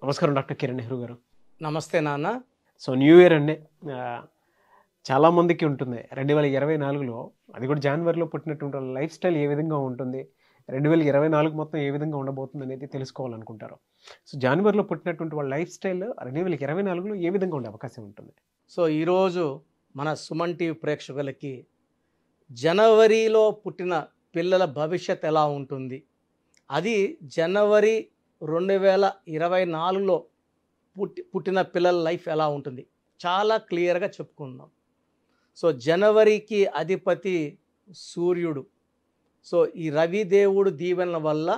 నమస్కారం డాక్టర్ కిరణ్ నెహ్రూ గారు. నమస్తే నాన్న. సో న్యూ ఇయర్ అండి. ఆహ్, చాలామందికి ఉంటుంది. 2024లో అది కూడా జాన్వరిలో పుట్టినటువంటి వాళ్ళ లైఫ్ స్టైల్ ఏ విధంగా ఉంటుంది? 2024 మొత్తం ఏ విధంగా ఉండబోతుందనేది తెలుసుకోవాలనుకుంటారు. సో జాన్వరిలో పుట్టినటువంటి వాళ్ళ లైఫ్ స్టైల్ 2024లో ఏ విధంగా ఉండే అవకాశం ఉంటుంది? సో ఈరోజు మన సుమన్ టీవీ ప్రేక్షకులకి జనవరిలో పుట్టిన పిల్లల భవిష్యత్ ఎలా ఉంటుంది, అది జనవరి 2024లో పుట్టిన పిల్లల లైఫ్ ఎలా ఉంటుంది, చాలా క్లియర్గా చెప్పుకుందాం. సో జనవరికి అధిపతి సూర్యుడు. సో ఈ రవిదేవుడు దీవెనల వల్ల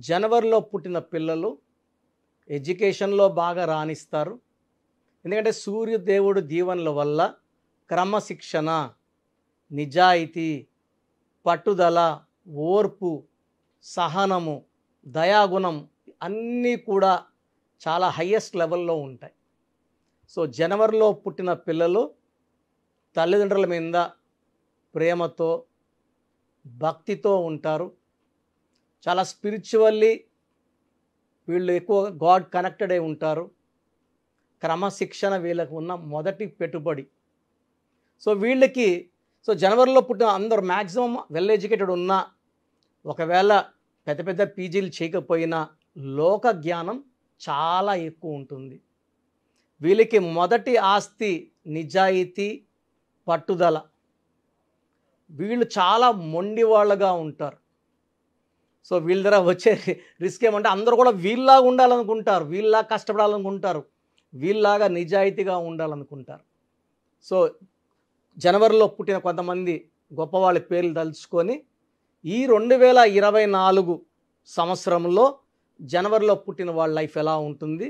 జనవరిలో పుట్టిన పిల్లలు ఎడ్యుకేషన్లో బాగా రాణిస్తారు. ఎందుకంటే సూర్యదేవుడు దీవెనల వల్ల క్రమశిక్షణ, నిజాయితీ, పట్టుదల, ఓర్పు, సహనము, దయాగుణం అన్నీ కూడా చాలా హయ్యెస్ట్ లెవెల్లో ఉంటాయి. సో జనవరిలో పుట్టిన పిల్లలు తల్లిదండ్రుల మీద ప్రేమతో, భక్తితో ఉంటారు. చాలా స్పిరిచువల్లీ వీళ్ళు ఎక్కువ గాడ్ కనెక్టెడ్ అయి ఉంటారు. క్రమశిక్షణ వీళ్ళకు ఉన్న మొదటి పెట్టుబడి. సో వీళ్ళకి జనవరిలో పుట్టిన అందరూ మ్యాక్సిమం వెల్ ఎడ్యుకేటెడ్ ఉన్నా, ఒకవేళ పెద్ద పెద్ద పీజీలు చేయకపోయినా లోక జ్ఞానం చాలా ఎక్కువ ఉంటుంది. వీళ్ళకి మొదటి ఆస్తి నిజాయితీ, పట్టుదల. వీళ్ళు చాలా మొండి వాళ్ళగా ఉంటారు. సో వీళ్ళ దగ్గర వచ్చే రిస్క్ ఏమంటే అందరూ కూడా వీళ్ళలాగా ఉండాలనుకుంటారు, వీళ్ళలాగా కష్టపడాలనుకుంటారు, వీళ్ళలాగా నిజాయితీగా ఉండాలనుకుంటారు. సో జనవరిలో పుట్టిన కొంతమంది గొప్పవాళ్ళ పేర్లు తలుచుకొని ఈ 2024 సంవత్సరంలో జనవరిలో పుట్టిన వాళ్ళ లైఫ్ ఎలా ఉంటుంది,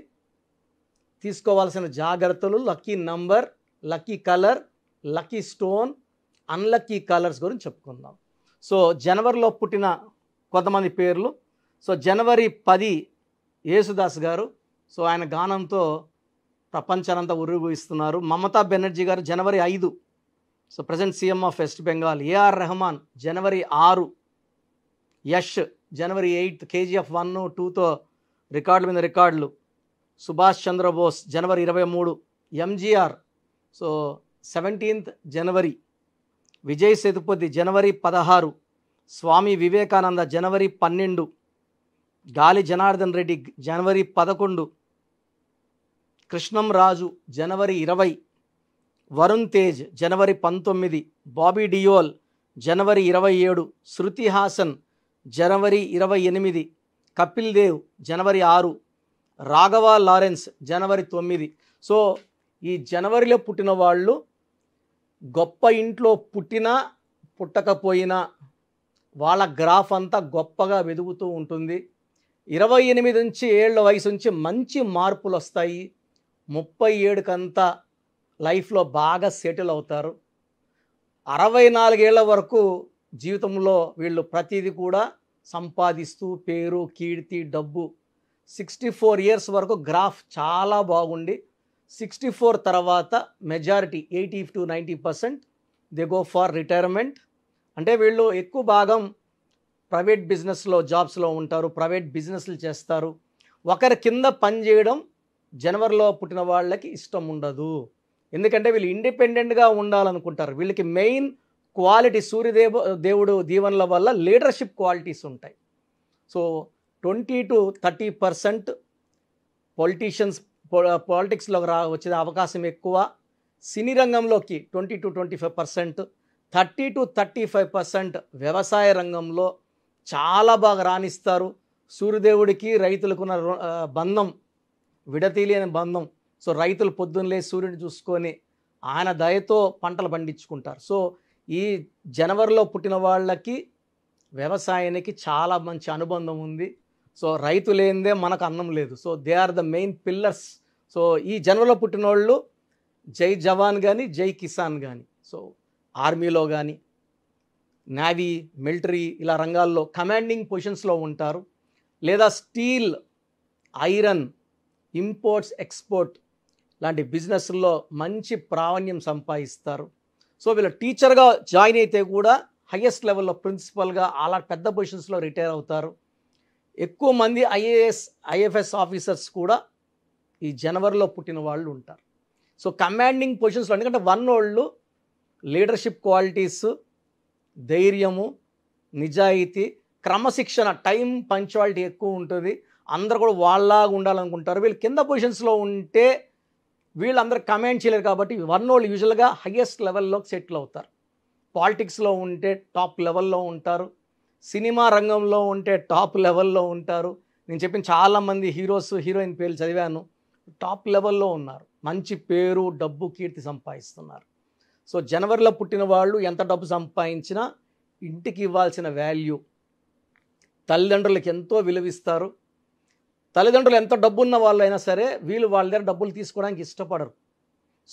తీసుకోవాల్సిన జాగ్రత్తలు, lucky number, lucky colour, lucky stone, unlucky colours గురించి చెప్పుకుందాం. సో జనవరిలో పుట్టిన కొంతమంది పేర్లు. సో జనవరి 10 యేసుదాస్ గారు. సో ఆయన గానంతో ప్రపంచానంతా ఉర్రూగిస్తున్నారు. మమతా బెనర్జీ గారు జనవరి 5. So present CM of West Bengal. AR Rahman జనవరి 6. యష్ జనవరి 8. కేజీఎఫ్ 1, 2తో రికార్డుల మీద రికార్డులు. సుభాష్ చంద్రబోస్ జనవరి 23. ఎంజీఆర్ సో 17th జనవరి. విజయ్ సేతుపతి జనవరి 16. స్వామి వివేకానంద జనవరి 12. గాలి జనార్దన్ రెడ్డి జనవరి 11. కృష్ణం రాజు జనవరి 20. వరుణ్ తేజ్ జనవరి 19. బాబీ డియోల్ జనవరి 27. శృతి హాసన్ జనవరి 28. కపిల్ దేవ్ జనవరి 6. రాఘవ లారెన్స్ జనవరి 9. సో ఈ జనవరిలో పుట్టిన వాళ్ళు గొప్ప ఇంట్లో పుట్టినా పుట్టకపోయినా వాళ్ళ గ్రాఫ్ అంతా గొప్పగా వెదుగుతూ ఉంటుంది. 28 నుంచి ఏళ్ల వయసు నుంచి మంచి మార్పులు వస్తాయి. 37కంతా లైఫ్లో బాగా సెటిల్ అవుతారు. 64 ఏళ్ల వరకు జీవితంలో వీళ్ళు ప్రతిదీ కూడా సంపాదిస్తూ పేరు, కీర్తి, డబ్బు. 64 ఇయర్స్ వరకు గ్రాఫ్ చాలా బాగుండి 64 తర్వాత majority 80 to 90% they go for retirement. అంటే వీళ్ళు ఎక్కువ భాగం ప్రైవేట్ బిజినెస్లో జాబ్స్లో ఉంటారు, ప్రైవేట్ బిజినెస్లు చేస్తారు. ఒకరి కింద పని చేయడం జనవరిలో పుట్టిన వాళ్ళకి ఇష్టం ఉండదు. ఎందుకంటే వీళ్ళు ఇండిపెండెంట్గా ఉండాలనుకుంటారు. వీళ్ళకి మెయిన్ క్వాలిటీ దేవుడు దీవెనల వల్ల లీడర్షిప్ క్వాలిటీస్ ఉంటాయి. సో 20 to 30% పొలిటీషియన్స్ పాలిటిక్స్లో వచ్చే అవకాశం ఎక్కువ. సినీ రంగంలోకి 20 to 25%, 30 to 35% వ్యవసాయ రంగంలో చాలా బాగా రాణిస్తారు. సూర్యదేవుడికి రైతులకున్న బంధం విడతీయలేని బంధం. సో రైతులు పొద్దున్నలే సూర్యుడిని చూసుకొని ఆయన దయతో పంటలు పండించుకుంటారు. సో ఈ జనవరిలో పుట్టిన వాళ్ళకి వ్యవసాయానికి చాలా మంచి అనుబంధం ఉంది. సో రైతు లేనిదే మనకు అన్నం లేదు. So they are the main pillars. So ఈ జనవరిలో పుట్టిన వాళ్ళు జై జవాన్ కానీ, జై కిసాన్ కానీ, సో ఆర్మీలో కానీ, నేవీ, మిలిటరీ ఇలా రంగాల్లో కమాండింగ్ పొజిషన్స్లో ఉంటారు. లేదా స్టీల్, ఐరన్, ఇంపోర్ట్స్, ఎక్స్పోర్ట్ లాంటి బిజినెస్ల్లో మంచి ప్రావీణ్యం సంపాదిస్తారు. సో వీళ్ళు టీచర్గా జాయిన్ అయితే కూడా హయ్యెస్ట్ లెవెల్లో ప్రిన్సిపల్గా అలా పెద్ద పొజిషన్స్లో రిటైర్ అవుతారు. ఎక్కువ మంది ఐఏఎస్ ఐఎఫ్ఎస్ ఆఫీసర్స్ కూడా ఈ జనవరిలో పుట్టిన వాళ్ళు ఉంటారు. సో కమాండింగ్ పొజిషన్స్లో, ఎందుకంటే 1 వాళ్ళు లీడర్షిప్ క్వాలిటీస్, ధైర్యము, నిజాయితీ, క్రమశిక్షణ, టైం పంక్చువాలిటీ ఎక్కువ ఉంటుంది. అందరూ కూడా వాళ్ళలాగా ఉండాలనుకుంటారు. వీళ్ళు కింద పొజిషన్స్లో ఉంటే వీళ్ళందరూ కమాండ్ చేయలేరు కాబట్టి 1 వాళ్ళు యూజువల్గా హయ్యెస్ట్ లెవెల్లోకి సెటిల్ అవుతారు. పాలిటిక్స్లో ఉంటే టాప్ లెవెల్లో ఉంటారు. సినిమా రంగంలో ఉంటే టాప్ లెవెల్లో ఉంటారు. నేను చెప్పిన చాలామంది హీరోస్, హీరోయిన్ పేర్లు చదివాను, టాప్ లెవెల్లో ఉన్నారు. మంచి పేరు, డబ్బు, కీర్తి సంపాదిస్తున్నారు. సో జనవరిలో పుట్టిన వాళ్ళు ఎంత డబ్బు సంపాదించినా ఇంటికి ఇవ్వాల్సిన వాల్యూ, తల్లిదండ్రులకు ఎంతో విలువిస్తారు. తల్లిదండ్రులు ఎంత డబ్బు ఉన్న వాళ్ళైనా సరే వీళ్ళు వాళ్ళ దగ్గర డబ్బులు తీసుకోవడానికి ఇష్టపడరు.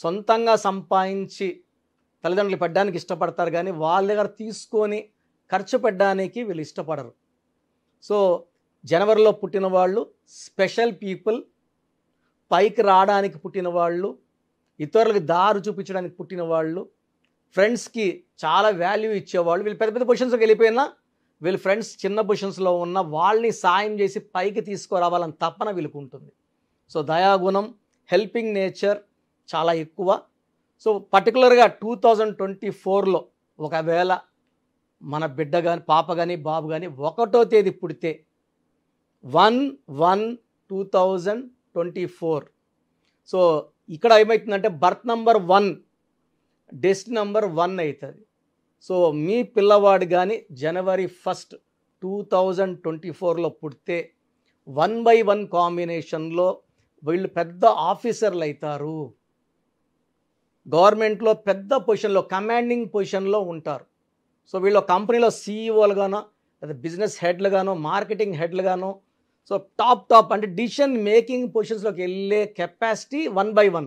సొంతంగా సంపాదించి తల్లిదండ్రులు పెట్టడానికి ఇష్టపడతారు, కానీ వాళ్ళ దగ్గర తీసుకొని ఖర్చు పెట్టడానికి వీళ్ళు ఇష్టపడరు. సో జనవరిలో పుట్టిన వాళ్ళు స్పెషల్ పీపుల్, పైకి రావడానికి పుట్టిన వాళ్ళు, ఇతరులకు దారి చూపించడానికి పుట్టిన వాళ్ళు, ఫ్రెండ్స్కి చాలా వాల్యూ ఇచ్చేవాళ్ళు. వీళ్ళు పెద్ద పెద్ద పొజిషన్స్కి వెళ్ళిపోయినా వీళ్ళు ఫ్రెండ్స్ చిన్న పొజిషన్స్లో ఉన్న వాళ్ళని సాయం చేసి పైకి తీసుకురావాలని తపన వీళ్ళకు ఉంటుంది. సో దయాగుణం, హెల్పింగ్ నేచర్ చాలా ఎక్కువ. సో పర్టికులర్గా 2024లో ఒకవేళ మన బిడ్డ కానీ, పాప కానీ, బాబు కానీ 1వ తేదీ పుడితే 1/1/2024, సో ఇక్కడ ఏమవుతుందంటే బర్త్ నంబర్ 1 డెస్టినీ నంబర్ 1 అవుతుంది. సో మీ పిల్లవాడు కానీ జనవరి 1 2024లో పుడితే 1/1 కాంబినేషన్లో వీళ్ళు పెద్ద ఆఫీసర్లు అవుతారు. గవర్నమెంట్లో పెద్ద పొజిషన్లో, కమాండింగ్ పొజిషన్లో ఉంటారు. సో వీళ్ళు కంపెనీలో సీఈఓలుగానో, లేదా బిజినెస్ హెడ్లుగానో, మార్కెటింగ్ హెడ్లుగానో, సో టాప్ అంటే డిసిషన్ మేకింగ్ పొజిషన్స్లోకి వెళ్ళే కెపాసిటీ 1/1.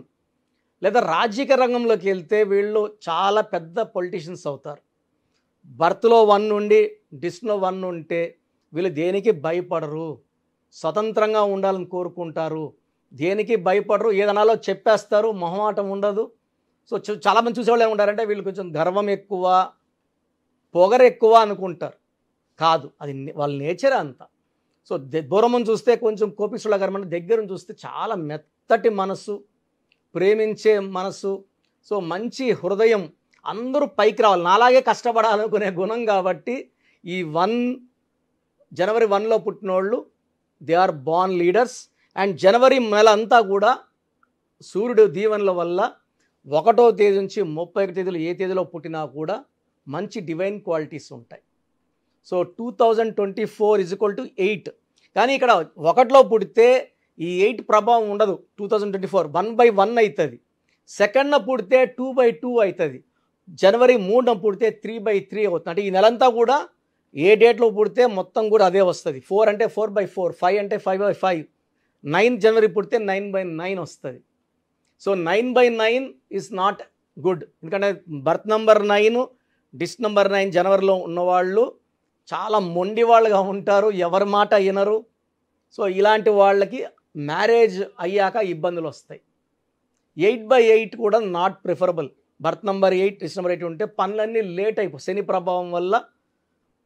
లేదా రాజకీయ రంగంలోకి వెళ్తే వీళ్ళు చాలా పెద్ద పొలిటీషియన్స్ అవుతారు. బర్త్లో 1 నుండి డిస్లో 1 ఉంటే వీళ్ళు దేనికి భయపడరు, స్వతంత్రంగా ఉండాలని కోరుకుంటారు, దేనికి భయపడరు, ఏదనాలో చెప్పేస్తారు, మొహమాటం ఉండదు. సో చాలామంది చూసేవాళ్ళు ఏమంటారంటే వీళ్ళు కొంచెం గర్వం ఎక్కువ, పొగరు ఎక్కువ అనుకుంటారు. కాదు, అది వాళ్ళ నేచరే అంత. సో దూరం చూస్తే కొంచెం కోపిస్తులా గర్వం, దగ్గర చూస్తే చాలా మెత్తటి మనసు, ప్రేమించే మనసు, సో మంచి హృదయం, అందరూ పైకి రావాలి, నాలాగే కష్టపడాలనుకునే గుణం. కాబట్టి ఈ జనవరి 1లో పుట్టిన వాళ్ళు they are born leaders. And జనవరి నెల అంతా కూడా సూర్యుడు దీవెనల వల్ల 1వ తేదీ నుంచి 31 తేదీలు ఏ తేదీలో పుట్టినా కూడా మంచి డివైన్ క్వాలిటీస్ ఉంటాయి. సో 2024 = 8. కానీ ఇక్కడ 1లో పుడితే ఈ 8 ప్రభావం ఉండదు. 2024 1/1 అవుతుంది. 2న పుడితే 2/2 అవుతుంది. జనవరి 3న పుడితే 3/3 అవుతుంది. అంటే ఈ నెలంతా కూడా ఏ డేట్లో పుడితే మొత్తం కూడా అదే వస్తుంది. 4 అంటే 4/4, 5 అంటే 5/5, 9 జనవరి పుడితే 9/9 వస్తుంది. So 9/9 is not good. ఎందుకంటే బర్త్ నంబర్ 9, డిస్ట్ నంబర్ 9 జనవరిలో ఉన్నవాళ్ళు చాలా మొండి వాళ్ళుగా ఉంటారు, ఎవరి మాట వినరు. సో ఇలాంటి వాళ్ళకి మ్యారేజ్ అయ్యాక ఇబ్బందులు వస్తాయి. 8/8 కూడా not preferable. Birth number 8, dist number 8 ఉంటే పనులన్నీ లేట్ అయిపోయి, శని ప్రభావం వల్ల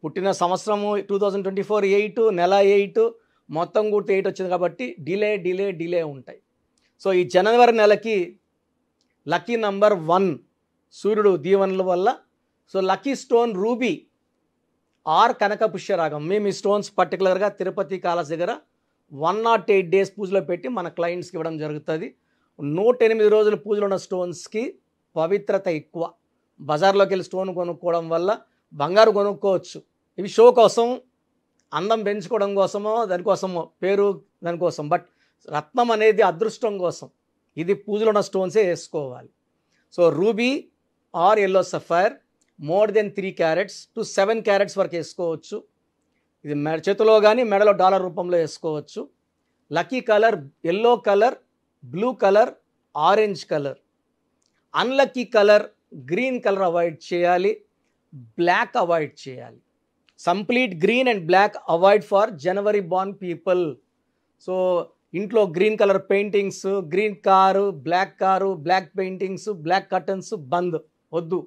పుట్టిన సంవత్సరము 2024 8, నెల 8, మొత్తం కూడా 8 వచ్చింది కాబట్టి డిలే ఉంటాయి. సో ఈ జనవరి నెలకి లక్కీ నంబర్ 1 సూర్యుడు దీవెనల వల్ల. So lucky stone ruby or కనక పుష్యరాగం. మేము ఈ స్టోన్స్ పర్టికులర్గా తిరుపతి కాళహస్తి దగ్గర 108 డేస్ పూజలో పెట్టి మన క్లయింట్స్కి ఇవ్వడం జరుగుతుంది. 108 రోజులు పూజలు ఉన్న స్టోన్స్కి పవిత్రత ఎక్కువ. బజార్లోకి వెళ్ళి స్టోన్ కొనుక్కోవడం వల్ల బంగారు కొనుక్కోవచ్చు, ఇవి షో కోసం, అందం పెంచుకోవడం కోసమో, దానికోసమో, పేరు దానికోసం. బట్ రత్నం అనేది అదృష్టం కోసం, ఇది పూజలో ఉన్న స్టోన్సే వేసుకోవాలి. So ruby or yellow sapphire more than 3 carats to 7 carats వరకు వేసుకోవచ్చు. ఇది చేతిలో కానీ మెడలో డాలర్ రూపంలో వేసుకోవచ్చు. Lucky colour yellow colour, blue colour, orange colour. Unlucky colour green colour avoid చేయాలి, బ్లాక్ అవాయిడ్ చేయాలి. Complete green and black avoid for January born people. So ఇంట్లో green colour paintings, green car, black paintings, black curtains బంద్, వద్దు.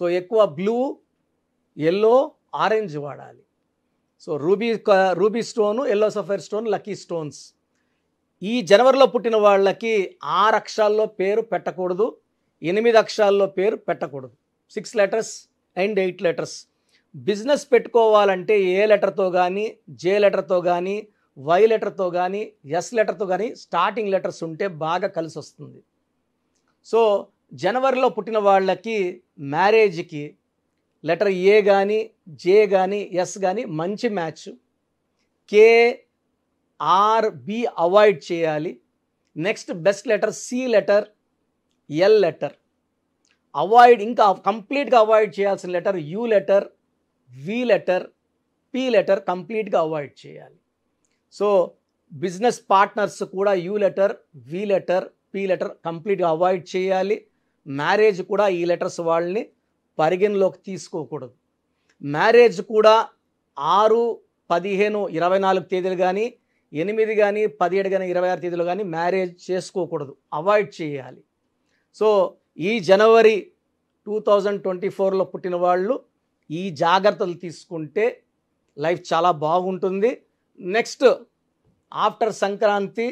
So ఎక్కువ blue, yellow, orange వాడాలి. So ruby stone, yellow sapphire stone, lucky stones. ఈ జనవరిలో పుట్టిన వాళ్ళకి 6 అక్షరాల్లో పేరు పెట్టకూడదు, 8 అక్షరాల్లో పేరు పెట్టకూడదు. 6 లెటర్స్ అండ్ 8 లెటర్స్. బిజినెస్ పెట్టుకోవాలంటే ఏ లెటర్తో కానీ, జే లెటర్తో కానీ, వై లెటర్తో కానీ, ఎస్ లెటర్తో కానీ స్టార్టింగ్ లెటర్స్ ఉంటే బాగా కలిసి వస్తుంది. సో జనవరిలో పుట్టిన వాళ్ళకి మ్యారేజ్కి లెటర్ ఏ కానీ, జే కానీ, ఎస్ కానీ మంచి match. K, R, B avoid చేయాలి. Next best letter C letter, L letter avoid. ఇంకా కంప్లీట్గా అవాయిడ్ చేయాల్సిన letter U letter, V letter, P letter కంప్లీట్గా అవాయిడ్ చేయాలి. సో బిజినెస్ పార్ట్నర్స్ కూడా U letter, V letter, P letter కంప్లీట్గా avoid చేయాలి. Marriage కూడా ఈ లెటర్స్ వాళ్ళని పరిగణలోకి తీసుకోకూడదు. మ్యారేజ్ కూడా 6, 15, 24 తేదీలు కానీ, 8 కానీ, 17 కానీ, 26 తేదీలు కానీ మ్యారేజ్ చేసుకోకూడదు, అవాయిడ్ చేయాలి. సో ఈ జనవరి 2024లో పుట్టిన వాళ్ళు ఈ జాగ్రత్తలు తీసుకుంటే లైఫ్ చాలా బాగుంటుంది. నెక్స్ట్ ఆఫ్టర్ సంక్రాంతి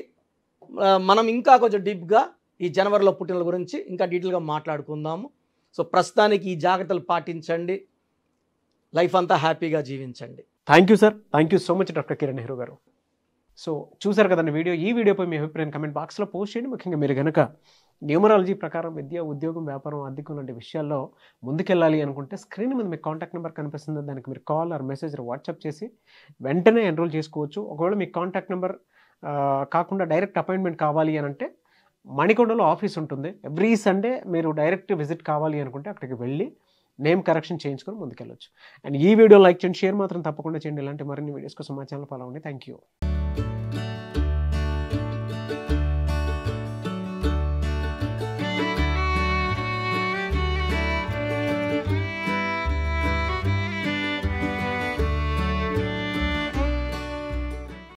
మనం ఇంకా కొంచెం డీప్గా ఈ జనవరిలో పుట్టిన గురించి ఇంకా డీటెయిల్గా మాట్లాడుకుందాము. సో ప్రస్తుతానికి ఈ జాగ్రత్తలు పాటించండి, లైఫ్ అంతా హ్యాపీగా జీవించండి. Thank you sir, thank you so much doctor Kiran Nehru గారు. సో చూసారు కదండి వీడియో. ఈ వీడియోపై మీ అభిప్రాయం కమెంట్ బాక్స్లో పోస్ట్ చేయండి. ముఖ్యంగా మీరు కనుక న్యూమరాలజీ ప్రకారం విద్య, ఉద్యోగం, వ్యాపారం, ఆర్థికం లాంటి విషయాల్లో ముందుకెళ్ళాలి అనుకుంటే స్క్రీన్ మీద మీకు కాంటాక్ట్ నెంబర్ కనిపిస్తుంది. దానికి మీరు కాల్ ఆర్ మెసేజ్ వాట్సాప్ చేసి వెంటనే ఎన్రోల్ చేసుకోవచ్చు. ఒకవేళ మీకు కాంటాక్ట్ నెంబర్ కాకుండా డైరెక్ట్ అపాయింట్మెంట్ కావాలి అని అంటే మణికొండలో ఆఫీస్ ఉంటుంది. ఎవ్రీ సండే మీరు డైరెక్ట్ విజిట్ కావాలి అనుకుంటే అక్కడికి వెళ్ళి నేమ్ కరెక్షన్ చేయించుకొని ముందుకెళ్ళొచ్చు. అండ్ ఈ వీడియో లైక్ చేయండి, షేర్ మాత్రం తప్పకుండా చేయండి. ఇలాంటి మరిన్ని వీడియోస్ కోసం మా ఛానల్ ఫాలో అవ్వండి. Thank you.